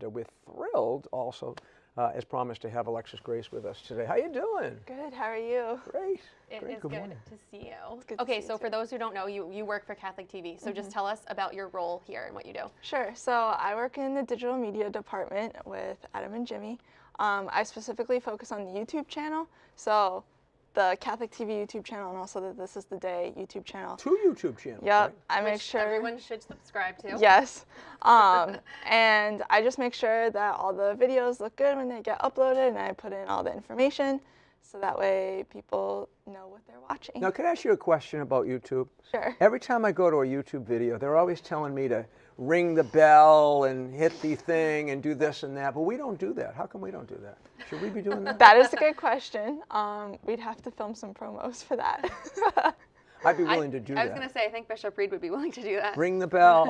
and we're thrilled also, as promised, to have Alexis Grace with us today. How you doing? Good. How are you? Great. It Great. is Good good morning. to see you. Good to Okay, see so you for too. those who don't know, you work for Catholic TV. So just tell us about your role here and what you do. Sure. So I work in the digital media department with Adam and Jimmy. I specifically focus on the YouTube channel. So the Catholic TV YouTube channel and also the This Is the Day YouTube channel. 2 YouTube channels. Yep. Right? I make Which sure everyone should subscribe to. Yes. And I just make sure that all the videos look good when they get uploaded, and I put in all the information so that way people know what they're watching. Now, can I ask you a question about YouTube? Sure. Every time I go to a YouTube video, they're always telling me to ring the bell and hit the thing and do this and that, but we don't do that. How come we don't do that? Should we be doing that? That is a good question. We'd have to film some promos for that. I'd be willing to do that. I was going to say, I think Bishop Reed would be willing to do that. Ring the bell.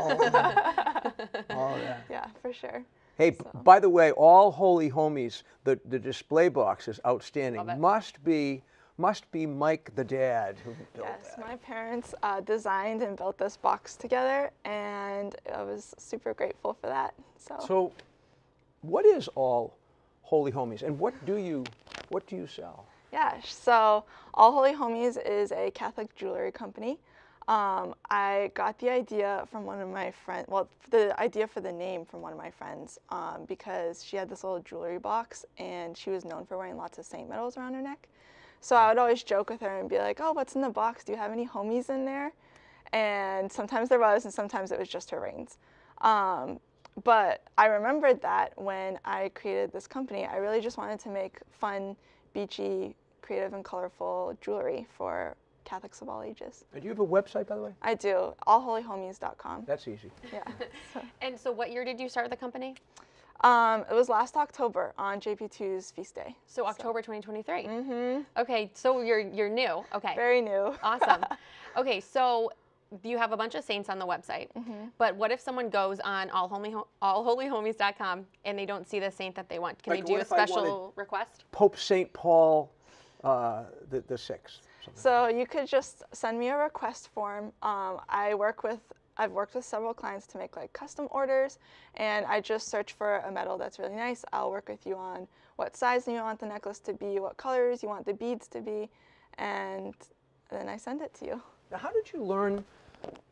All that. Yeah, for sure. Hey, by the way, all Holy Homies, the display box is outstanding. Love it. Must be Mike the dad who built Yes, that. my parents designed and built this box together, and I was super grateful for that. So, what is all Holy Homies, and what do you sell? Yeah, so All Holy Homies is a Catholic jewelry company. I got the idea from one of my friends, well, the idea for the name from one of my friends, because she had this little jewelry box and she was known for wearing lots of saint medals around her neck. So I would always joke with her and be like, oh, what's in the box? Do you have any homies in there? And sometimes there was, and sometimes it was just her rings. But I remembered that when I created this company, I really just wanted to make fun, beachy, creative and colorful jewelry for Catholics of all ages. Do you have a website, by the way? I do, allholyhomies.com. That's easy. Yeah. And so what year did you start the company? It was last October on JP2's feast day. So October 2023. Mm-hmm. Okay, so you're new. Okay. Very new. Awesome. Okay, so you have a bunch of saints on the website, but what if someone goes on allholyhomies.com and they don't see the saint that they want? Can Like, they do what a if I special request? Pope St. Paul the Sixth. So you could just send me a request form. I've worked with several clients to make like custom orders, and I just search for a medal that's really nice. I'll work with you on what size you want the necklace to be, what colors you want the beads to be, and then I send it to you. Now, how did you learn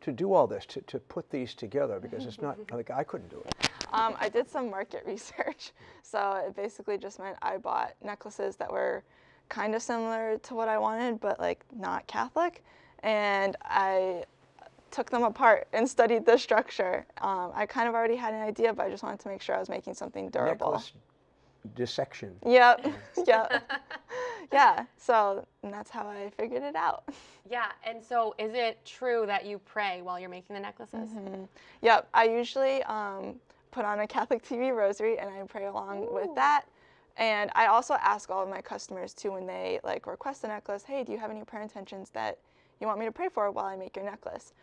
to do all this, to put these together? Because it's not, like, I couldn't do it. I did some market research. So it basically just meant I bought necklaces that were kind of similar to what I wanted, but like not Catholic. And I took them apart and studied the structure. I kind of already had an idea, but I just wanted to make sure I was making something durable. Necklace dissection. Yep, yep. Yeah, so and that's how I figured it out. Yeah, and so is it true that you pray while you're making the necklaces? Mm-hmm. Yep, I usually put on a Catholic TV rosary and I pray along with that. And I also ask all of my customers too when they like request a necklace, hey, do you have any prayer intentions that you want me to pray for while I make your necklace?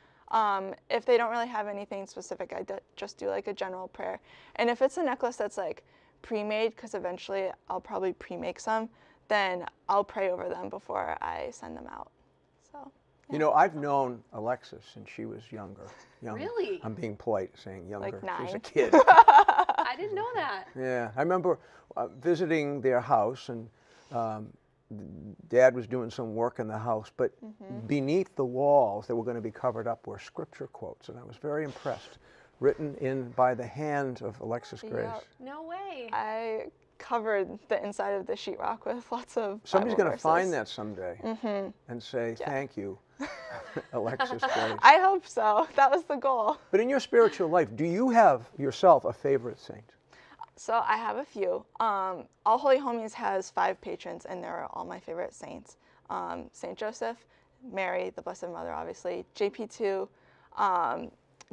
If they don't really have anything specific, I just do like a general prayer. And if it's a necklace that's like pre-made, because eventually I'll probably pre-make some, then I'll pray over them before I send them out. So, yeah. You know, I've known Alexis since she was younger. Really? I'm being polite saying younger. Like 9. She's a kid. I didn't know that. Yeah, I remember visiting their house, and Dad was doing some work in the house, but beneath the walls that were going to be covered up were scripture quotes, and I was very impressed, written in by the hand of Alexis Grace. Yep. No way. I covered the inside of the sheetrock with lots of Somebody's Bible going to verses. find that someday and say, thank you, Alexis Grace. I hope so. That was the goal. But in your spiritual life, do you have yourself a favorite saint? So I have a few. All Holy Homies has 5 patrons, and they're all my favorite saints. Saint Joseph, Mary, the Blessed Mother, obviously, JP2,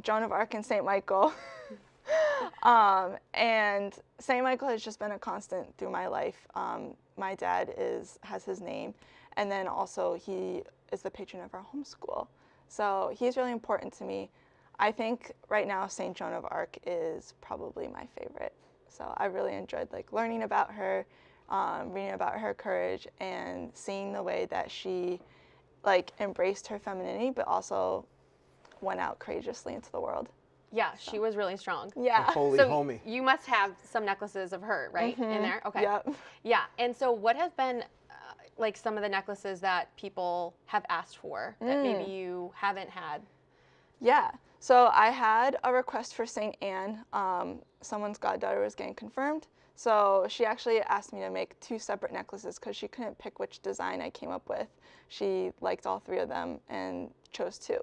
Joan of Arc, and Saint Michael. And Saint Michael has just been a constant through my life. My dad has his name, and then also he is the patron of our homeschool. So he's really important to me. I think right now Saint Joan of Arc is probably my favorite. So I really enjoyed like learning about her, reading about her courage, and seeing the way that she like embraced her femininity, but also went out courageously into the world. Yeah, she was really strong. Yeah. Holy So homie. you must have some necklaces of her, right, in there? Okay. Yep. Yeah. And so what have been like some of the necklaces that people have asked for that maybe you haven't had? Yeah. So I had a request for St. Anne. Someone's goddaughter was getting confirmed. So she actually asked me to make 2 separate necklaces because she couldn't pick which design I came up with. She liked all 3 of them and chose 2.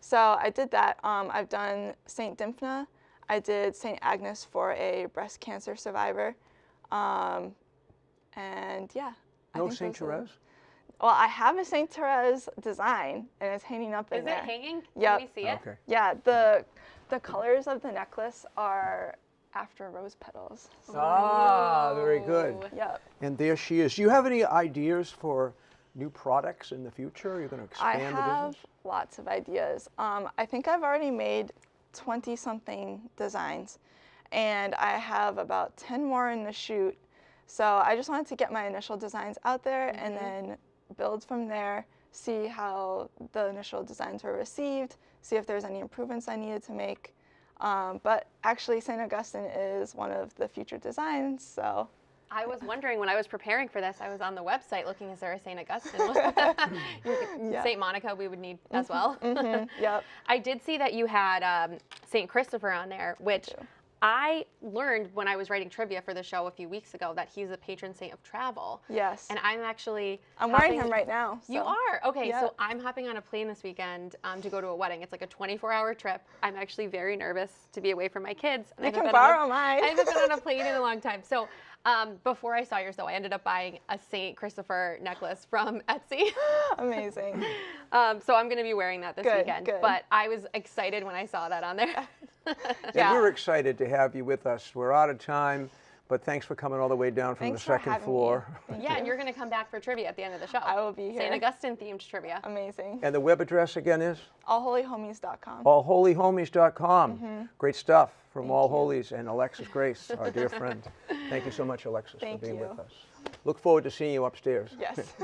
So I did that. I've done St. Dymphna. I did St. Agnes for a breast cancer survivor. And yeah. No St. Therese? Well, I have a St. Therese design, and it's hanging up in there. Is it hanging? Yep. Can we see it? Okay. Yeah, the colors of the necklace are after rose petals. So, Ah, very good. yep. And there she is. Do you have any ideas for new products in the future? Are you going to I expand the have business? lots of ideas. I think I've already made 20-something designs, and I have about 10 more in the shoot. So I just wanted to get my initial designs out there and then build from there, see how the initial designs were received, see if there's any improvements I needed to make. But actually, St. Augustine is one of the future designs, so. I was wondering when I was preparing for this, I was on the website looking, is there a St. Augustine? Yeah. St. Monica we would need as well. Yep. I did see that you had St. Christopher on there, which I learned when I was writing trivia for the show a few weeks ago that he's a patron saint of travel. Yes. And I'm actually I'm wearing him right now. So. You are? Okay, Yep. so I'm hopping on a plane this weekend to go to a wedding. It's like a 24-hour trip. I'm actually very nervous to be away from my kids. And You can borrow mine. I haven't been on a plane in a long time. So before I saw yours, though, I ended up buying a St. Christopher necklace from Etsy. Amazing. So I'm going to be wearing that this weekend. Good. But I was excited when I saw that on there. And we're excited to have you with us. We're out of time, but thanks for coming all the way down from Thanks the for second having floor. me. Yeah, and you're going to come back for trivia at the end of the show. I will be here. St. Augustine themed trivia. Amazing. And the web address again is? allholyhomies.com. allholyhomies.com. Great stuff from Thank All you. Holies and Alexis Grace, our dear friend. Thank you so much, Alexis, Thank for being you. with us. Look forward to seeing you upstairs. Yes.